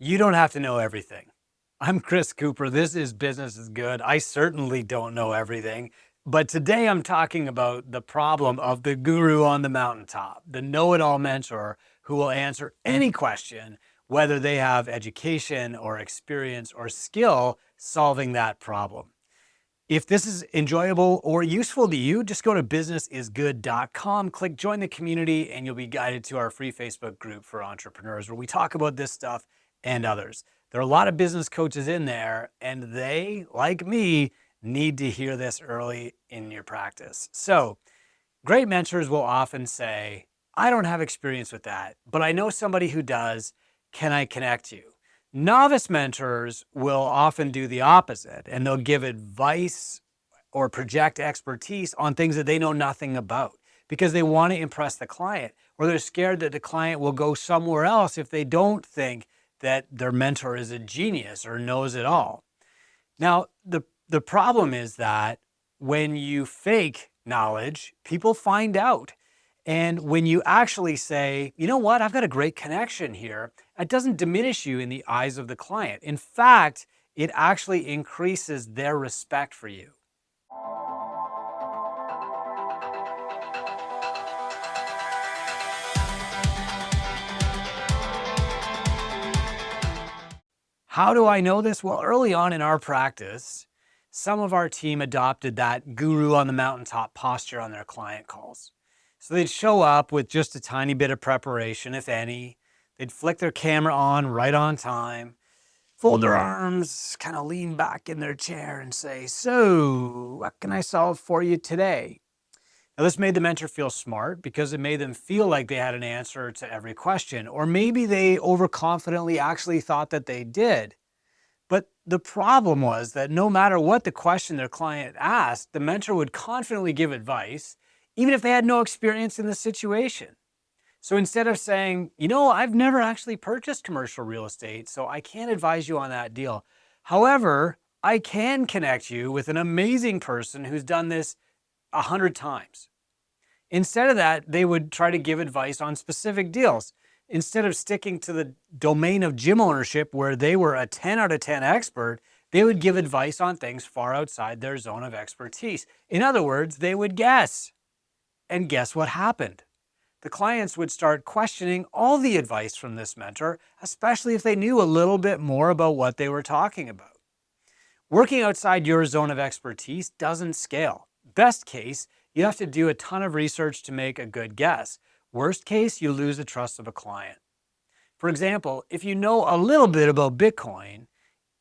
You don't have to know everything. I'm Chris Cooper. This is Business is Good. I certainly don't know everything, but today I'm talking about the problem of the guru on the mountaintop, the know-it-all mentor who will answer any question, whether they have education or experience or skill solving that problem. If this is enjoyable or useful to you, just go to businessisgood.com, click join the community, and you'll be guided to our free Facebook group for entrepreneurs where we talk about this stuff and others. There are a lot of business coaches in there, and they, like me, need to hear this early in your practice. So, great mentors will often say, I don't have experience with that, but I know somebody who does. Can I connect you? Novice mentors will often do the opposite, and they'll give advice or project expertise on things that they know nothing about because they want to impress the client, or they're scared that the client will go somewhere else if they don't think that their mentor is a genius or knows it all. Now, the problem is that when you fake knowledge, people find out. And when you actually say, you know what, I've got a great connection here, it doesn't diminish you in the eyes of the client. In fact, it actually increases their respect for you. How do I know this? Well, early on in our practice, some of our team adopted that guru on the mountaintop posture on their client calls. So they'd show up with just a tiny bit of preparation, if any. They'd flick their camera on right on time, fold their arms, kind of lean back in their chair and say, so what can I solve for you today? Now, this made the mentor feel smart because it made them feel like they had an answer to every question, or maybe they overconfidently actually thought that they did. But the problem was that no matter what the question their client asked, the mentor would confidently give advice, even if they had no experience in the situation. So instead of saying, you know, I've never actually purchased commercial real estate, so I can't advise you on that deal. However, I can connect you with an amazing person who's done this 100 times. Instead of that, they would try to give advice on specific deals. Instead of sticking to the domain of gym ownership where they were a 10 out of 10 expert, they would give advice on things far outside their zone of expertise. In other words, they would guess. And guess what happened? The clients would start questioning all the advice from this mentor, especially if they knew a little bit more about what they were talking about. Working outside your zone of expertise doesn't scale. Best case, you have to do a ton of research to make a good guess. Worst case, you lose the trust of a client. For example, if you know a little bit about Bitcoin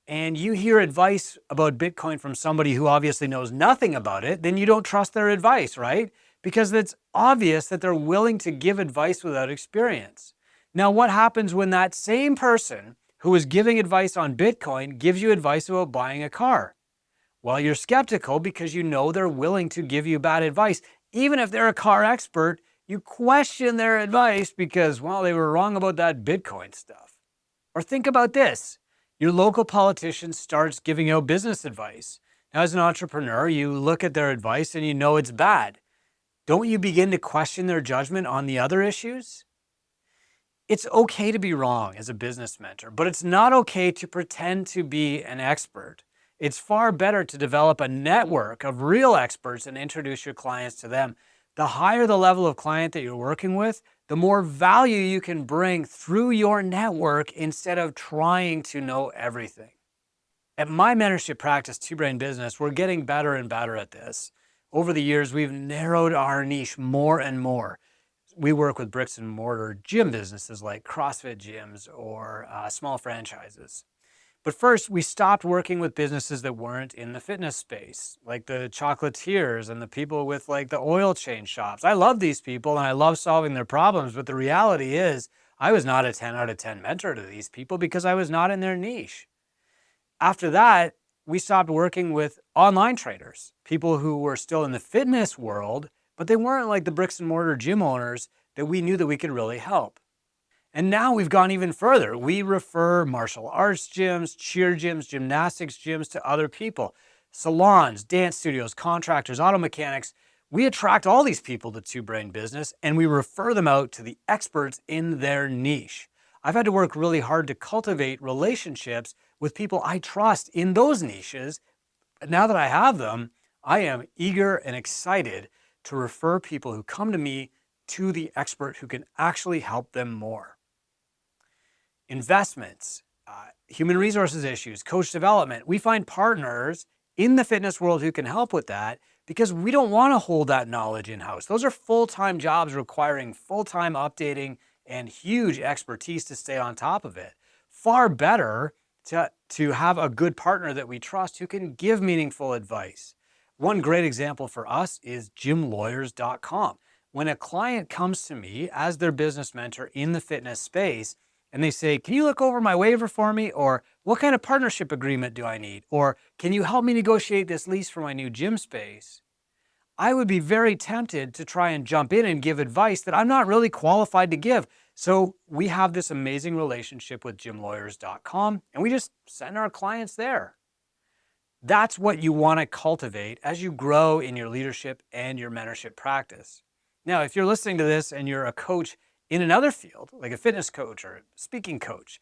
and you hear advice about Bitcoin from somebody who obviously knows nothing about it, then you don't trust their advice, right? Because it's obvious that they're willing to give advice without experience. Now, what happens when that same person who is giving advice on Bitcoin gives you advice about buying a car? Well, you're skeptical because you know they're willing to give you bad advice. Even if they're a car expert, you question their advice because, well, they were wrong about that Bitcoin stuff. Or think about this. Your local politician starts giving out business advice. Now, as an entrepreneur, you look at their advice and you know it's bad. Don't you begin to question their judgment on the other issues? It's okay to be wrong as a business mentor, but it's not okay to pretend to be an expert. It's far better to develop a network of real experts and introduce your clients to them. The higher the level of client that you're working with, the more value you can bring through your network instead of trying to know everything. At my mentorship practice, Two Brain Business, we're getting better and better at this. Over the years, we've narrowed our niche more and more. We work with bricks and mortar gym businesses like CrossFit gyms or small franchises. But first, we stopped working with businesses that weren't in the fitness space, like the chocolatiers and the people with like the oil change shops. I love these people and I love solving their problems, but the reality is I was not a 10 out of 10 mentor to these people because I was not in their niche. After that, we stopped working with online trainers, people who were still in the fitness world, but they weren't like the bricks and mortar gym owners that we knew that we could really help. And now we've gone even further. We refer martial arts gyms, cheer gyms, gymnastics gyms to other people, salons, dance studios, contractors, auto mechanics. We attract all these people to Two Brain Business and we refer them out to the experts in their niche. I've had to work really hard to cultivate relationships with people I trust in those niches. But now that I have them, I am eager and excited to refer people who come to me to the expert who can actually help them more. Investments, human resources issues, coach development. We find partners in the fitness world who can help with that because we don't want to hold that knowledge in-house. Those are full-time jobs requiring full-time updating and huge expertise to stay on top of it. Far better to have a good partner that we trust who can give meaningful advice. One great example for us is gymlawyers.com. When a client comes to me as their business mentor in the fitness space, and they say, can you look over my waiver for me? Or what kind of partnership agreement do I need? Or can you help me negotiate this lease for my new gym space? I would be very tempted to try and jump in and give advice that I'm not really qualified to give. So we have this amazing relationship with gymlawyers.com, and we just send our clients there. That's what you want to cultivate as you grow in your leadership and your mentorship practice. Now, if you're listening to this and you're a coach in another field, like a fitness coach or a speaking coach,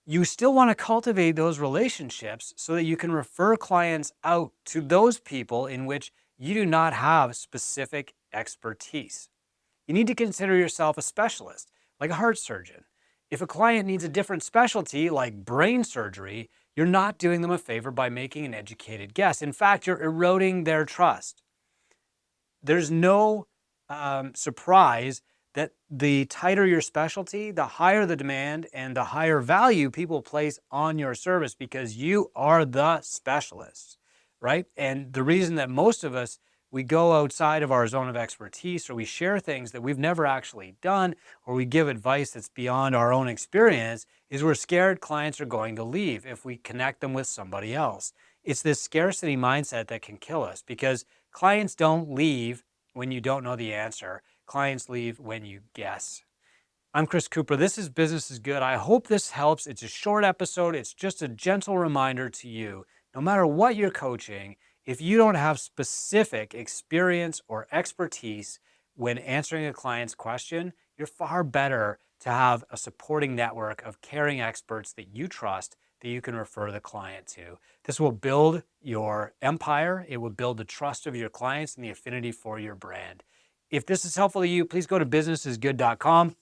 you still want to cultivate those relationships so that you can refer clients out to those people in which you do not have specific expertise. You need to consider yourself a specialist, like a heart surgeon. If a client needs a different specialty, like brain surgery, you're not doing them a favor by making an educated guess. In fact, you're eroding their trust. There's no surprise that the tighter your specialty, the higher the demand and the higher value people place on your service because you are the specialist, right? And the reason that most of us, we go outside of our zone of expertise or we share things that we've never actually done or we give advice that's beyond our own experience is we're scared clients are going to leave if we connect them with somebody else. It's this scarcity mindset that can kill us because clients don't leave when you don't know the answer. Clients leave when you guess. I'm Chris Cooper. This is Business is Good. I hope this helps. It's a short episode. It's just a gentle reminder to you, no matter what you're coaching, if you don't have specific experience or expertise when answering a client's question, you're far better to have a supporting network of caring experts that you trust that you can refer the client to. This will build your empire. It will build the trust of your clients and the affinity for your brand. If this is helpful to you, please go to businessisgood.com,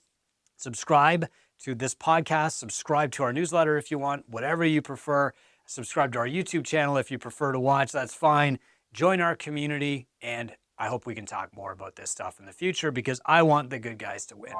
subscribe to this podcast, subscribe to our newsletter if you want, whatever you prefer. Subscribe to our YouTube channel if you prefer to watch, that's fine. Join our community, and I hope we can talk more about this stuff in the future because I want the good guys to win.